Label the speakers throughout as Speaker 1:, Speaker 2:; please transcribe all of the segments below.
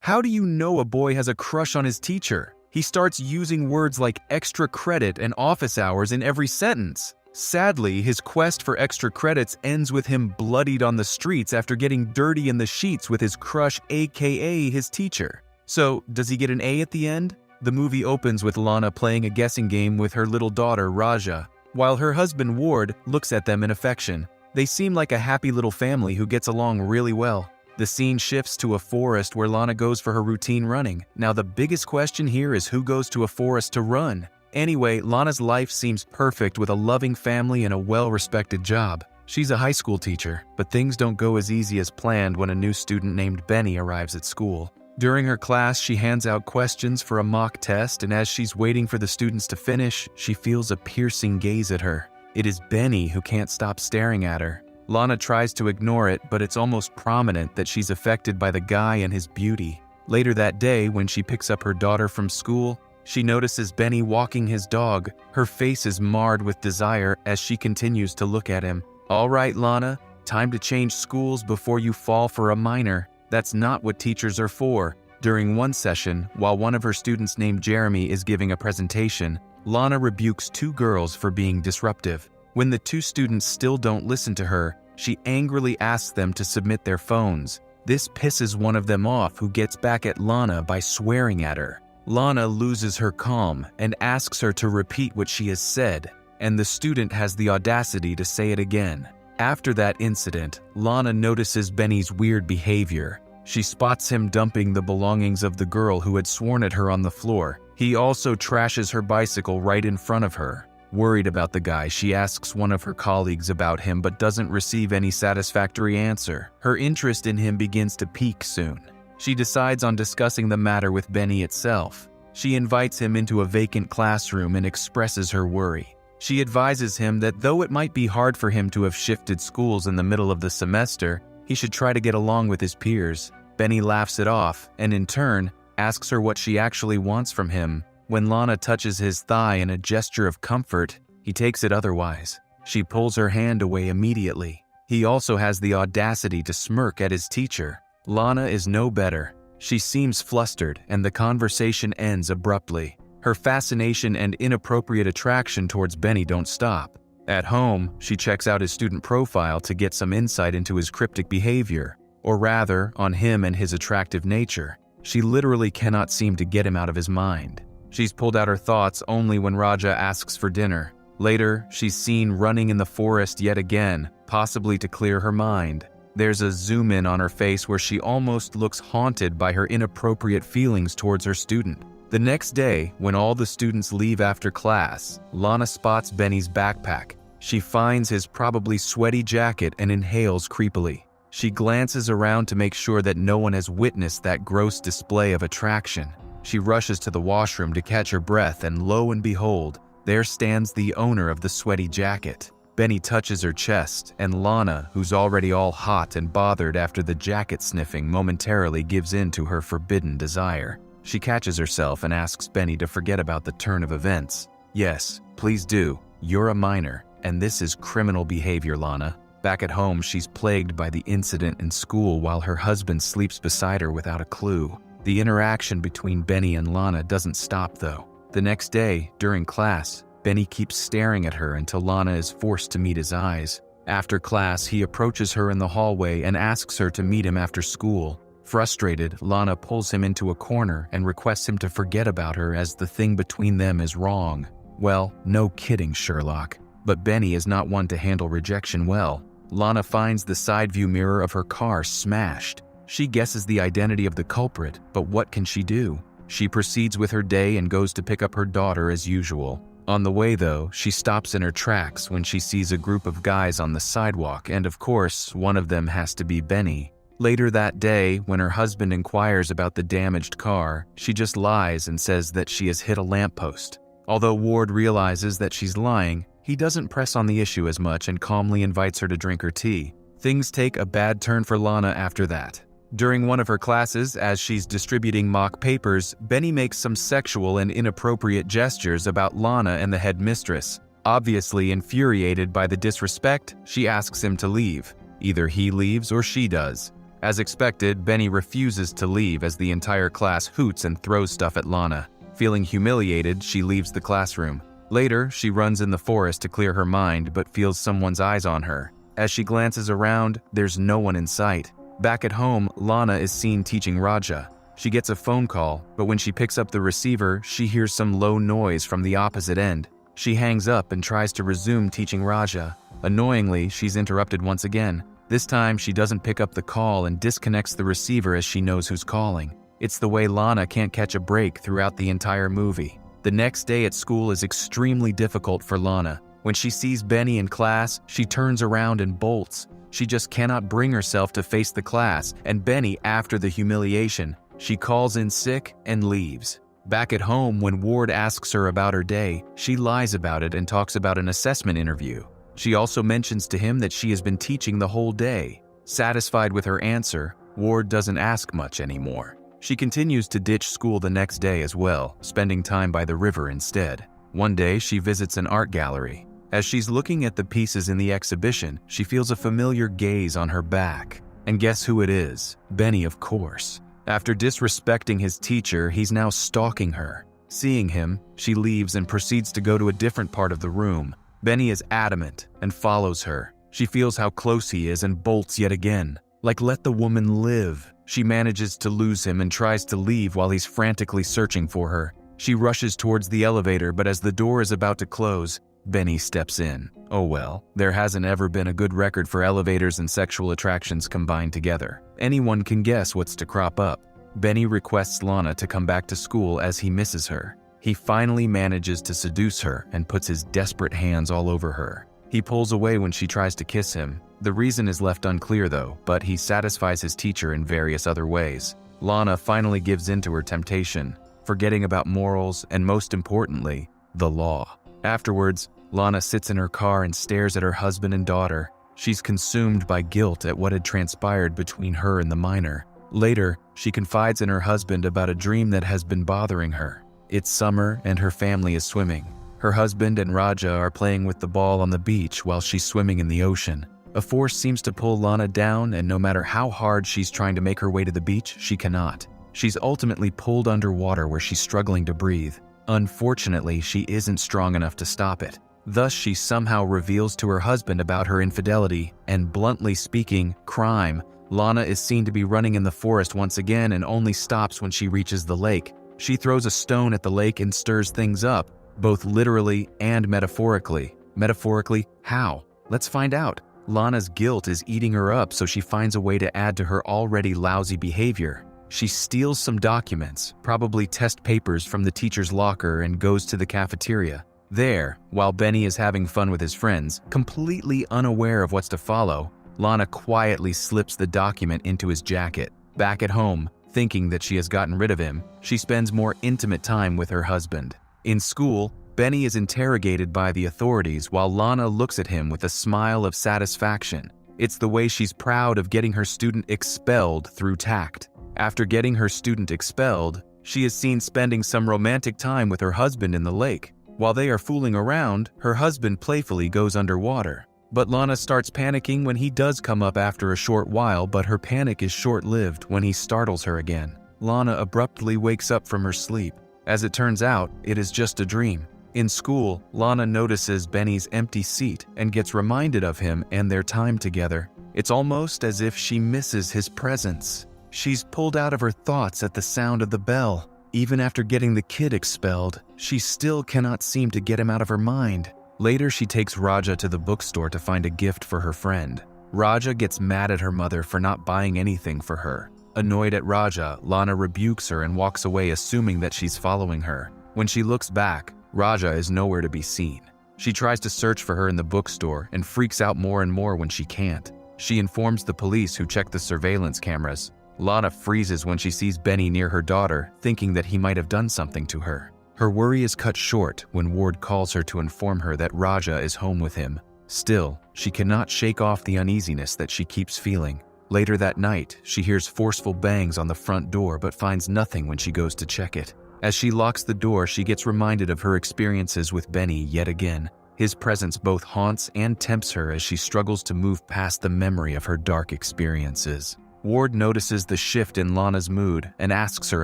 Speaker 1: How do you know a boy has a crush on his teacher? He starts using words like extra credit and office hours in every sentence. Sadly, his quest for extra credits ends with him bloodied on the streets after getting dirty in the sheets with his crush, aka his teacher. So, does he get an A at the end? The movie opens with Lana playing a guessing game with her little daughter, Raja, while her husband, Ward, looks at them in affection. They seem like a happy little family who gets along really well. The scene shifts to a forest where Lana goes for her routine running. Now the biggest question here is who goes to a forest to run? Anyway, Lana's life seems perfect with a loving family and a well-respected job. She's a high school teacher, but things don't go as easy as planned when a new student named Benny arrives at school. During her class, she hands out questions for a mock test, and as she's waiting for the students to finish, she feels a piercing gaze at her. It is Benny who can't stop staring at her. Lana tries to ignore it, but it's almost prominent that she's affected by the guy and his beauty. Later that day, when she picks up her daughter from school, she notices Benny walking his dog. Her face is marred with desire as she continues to look at him. "All right, Lana, time to change schools before you fall for a minor. That's not what teachers are for." During one session, while one of her students named Jeremy is giving a presentation, Lana rebukes two girls for being disruptive. When the two students still don't listen to her, she angrily asks them to submit their phones. This pisses one of them off, who gets back at Lana by swearing at her. Lana loses her calm and asks her to repeat what she has said, and the student has the audacity to say it again. After that incident, Lana notices Benny's weird behavior. She spots him dumping the belongings of the girl who had sworn at her on the floor. He also trashes her bicycle right in front of her. Worried about the guy, she asks one of her colleagues about him but doesn't receive any satisfactory answer. Her interest in him begins to peak soon. She decides on discussing the matter with Benny itself. She invites him into a vacant classroom and expresses her worry. She advises him that though it might be hard for him to have shifted schools in the middle of the semester, he should try to get along with his peers. Benny laughs it off and in turn asks her what she actually wants from him. When Lana touches his thigh in a gesture of comfort, he takes it otherwise. She pulls her hand away immediately. He also has the audacity to smirk at his teacher. Lana is no better. She seems flustered and the conversation ends abruptly. Her fascination and inappropriate attraction towards Benny don't stop. At home, she checks out his student profile to get some insight into his cryptic behavior, or rather, on him and his attractive nature. She literally cannot seem to get him out of his mind. She's pulled out her thoughts only when Raja asks for dinner. Later, she's seen running in the forest yet again, possibly to clear her mind. There's a zoom in on her face where she almost looks haunted by her inappropriate feelings towards her student. The next day, when all the students leave after class, Lana spots Benny's backpack. She finds his probably sweaty jacket and inhales creepily. She glances around to make sure that no one has witnessed that gross display of attraction. She rushes to the washroom to catch her breath, and lo and behold, there stands the owner of the sweaty jacket. Benny touches her chest, and Lana, who's already all hot and bothered after the jacket sniffing, momentarily gives in to her forbidden desire. She catches herself and asks Benny to forget about the turn of events. "Yes, please do. You're a minor, and this is criminal behavior, Lana." Back at home, she's plagued by the incident in school while her husband sleeps beside her without a clue. The interaction between Benny and Lana doesn't stop though. The next day, during class, Benny keeps staring at her until Lana is forced to meet his eyes. After class, he approaches her in the hallway and asks her to meet him after school. Frustrated, Lana pulls him into a corner and requests him to forget about her as the thing between them is wrong. Well, no kidding, Sherlock. But Benny is not one to handle rejection well. Lana finds the side view mirror of her car smashed. She guesses the identity of the culprit, but what can she do? She proceeds with her day and goes to pick up her daughter as usual. On the way though, she stops in her tracks when she sees a group of guys on the sidewalk, and of course, one of them has to be Benny. Later that day, when her husband inquires about the damaged car, she just lies and says that she has hit a lamppost. Although Ward realizes that she's lying, he doesn't press on the issue as much and calmly invites her to drink her tea. Things take a bad turn for Lana after that. During one of her classes, as she's distributing mock papers, Benny makes some sexual and inappropriate gestures about Lana and the headmistress. Obviously infuriated by the disrespect, she asks him to leave. Either he leaves or she does. As expected, Benny refuses to leave as the entire class hoots and throws stuff at Lana. Feeling humiliated, she leaves the classroom. Later, she runs in the forest to clear her mind but feels someone's eyes on her. As she glances around, there's no one in sight. Back at home, Lana is seen teaching Raja. She gets a phone call, but when she picks up the receiver, she hears some low noise from the opposite end. She hangs up and tries to resume teaching Raja. Annoyingly, she's interrupted once again. This time, she doesn't pick up the call and disconnects the receiver as she knows who's calling. It's the way Lana can't catch a break throughout the entire movie. The next day at school is extremely difficult for Lana. When she sees Benny in class, she turns around and bolts. She just cannot bring herself to face the class, and Benny, after the humiliation, she calls in sick and leaves. Back at home, when Ward asks her about her day, she lies about it and talks about an assessment interview. She also mentions to him that she has been teaching the whole day. Satisfied with her answer, Ward doesn't ask much anymore. She continues to ditch school the next day as well, spending time by the river instead. One day, she visits an art gallery. As she's looking at the pieces in the exhibition, she feels a familiar gaze on her back. And guess who it is? Benny, of course. After disrespecting his teacher, he's now stalking her. Seeing him, she leaves and proceeds to go to a different part of the room. Benny is adamant and follows her. She feels how close he is and bolts yet again. Like, let the woman live. She manages to lose him and tries to leave while he's frantically searching for her. She rushes towards the elevator, but as the door is about to close, Benny steps in. Oh well, there hasn't ever been a good record for elevators and sexual attractions combined together. Anyone can guess what's to crop up. Benny requests Lana to come back to school as he misses her. He finally manages to seduce her and puts his desperate hands all over her. He pulls away when she tries to kiss him. The reason is left unclear though, but he satisfies his teacher in various other ways. Lana finally gives in to her temptation, forgetting about morals and, most importantly, the law. Afterwards, Lana sits in her car and stares at her husband and daughter. She's consumed by guilt at what had transpired between her and the minor. Later, she confides in her husband about a dream that has been bothering her. It's summer and her family is swimming. Her husband and Raja are playing with the ball on the beach while she's swimming in the ocean. A force seems to pull Lana down, and no matter how hard she's trying to make her way to the beach, she cannot. She's ultimately pulled underwater where she's struggling to breathe. Unfortunately, she isn't strong enough to stop it. Thus, she somehow reveals to her husband about her infidelity, and bluntly speaking, crime. Lana is seen to be running in the forest once again and only stops when she reaches the lake. She throws a stone at the lake and stirs things up, both literally and metaphorically. Metaphorically, how? Let's find out. Lana's guilt is eating her up, so she finds a way to add to her already lousy behavior. She steals some documents, probably test papers from the teacher's locker, and goes to the cafeteria. There, while Benny is having fun with his friends, completely unaware of what's to follow, Lana quietly slips the document into his jacket. Back at home, thinking that she has gotten rid of him, she spends more intimate time with her husband. In school, Benny is interrogated by the authorities while Lana looks at him with a smile of satisfaction. It's the way she's proud of getting her student expelled through tact. After getting her student expelled, she is seen spending some romantic time with her husband in the lake. While they are fooling around, her husband playfully goes underwater. But Lana starts panicking when he does come up after a short while, but her panic is short-lived when he startles her again. Lana abruptly wakes up from her sleep. As it turns out, it is just a dream. In school, Lana notices Benny's empty seat and gets reminded of him and their time together. It's almost as if she misses his presence. She's pulled out of her thoughts at the sound of the bell. Even after getting the kid expelled, she still cannot seem to get him out of her mind. Later, she takes Raja to the bookstore to find a gift for her friend. Raja gets mad at her mother for not buying anything for her. Annoyed at Raja, Lana rebukes her and walks away, assuming that she's following her. When she looks back, Raja is nowhere to be seen. She tries to search for her in the bookstore and freaks out more and more when she can't. She informs the police, who check the surveillance cameras. Lana freezes when she sees Benny near her daughter, thinking that he might have done something to her. Her worry is cut short when Ward calls her to inform her that Raja is home with him. Still, she cannot shake off the uneasiness that she keeps feeling. Later that night, she hears forceful bangs on the front door but finds nothing when she goes to check it. As she locks the door, she gets reminded of her experiences with Benny yet again. His presence both haunts and tempts her as she struggles to move past the memory of her dark experiences. Ward notices the shift in Lana's mood and asks her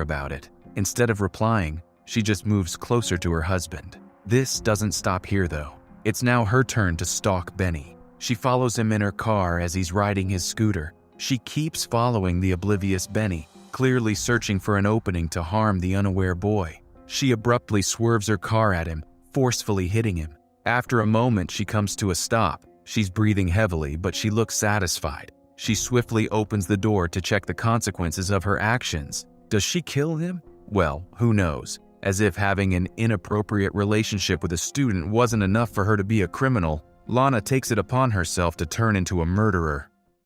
Speaker 1: about it. Instead of replying, she just moves closer to her husband. This doesn't stop here though. It's now her turn to stalk Benny. She follows him in her car as he's riding his scooter. She keeps following the oblivious Benny, clearly searching for an opening to harm the unaware boy. She abruptly swerves her car at him, forcefully hitting him. After a moment, she comes to a stop. She's breathing heavily, but she looks satisfied. She swiftly opens the door to check the consequences of her actions. Does she kill him? Well, who knows? As if having an inappropriate relationship with a student wasn't enough for her to be a criminal, Lana takes it upon herself to turn into a murderer.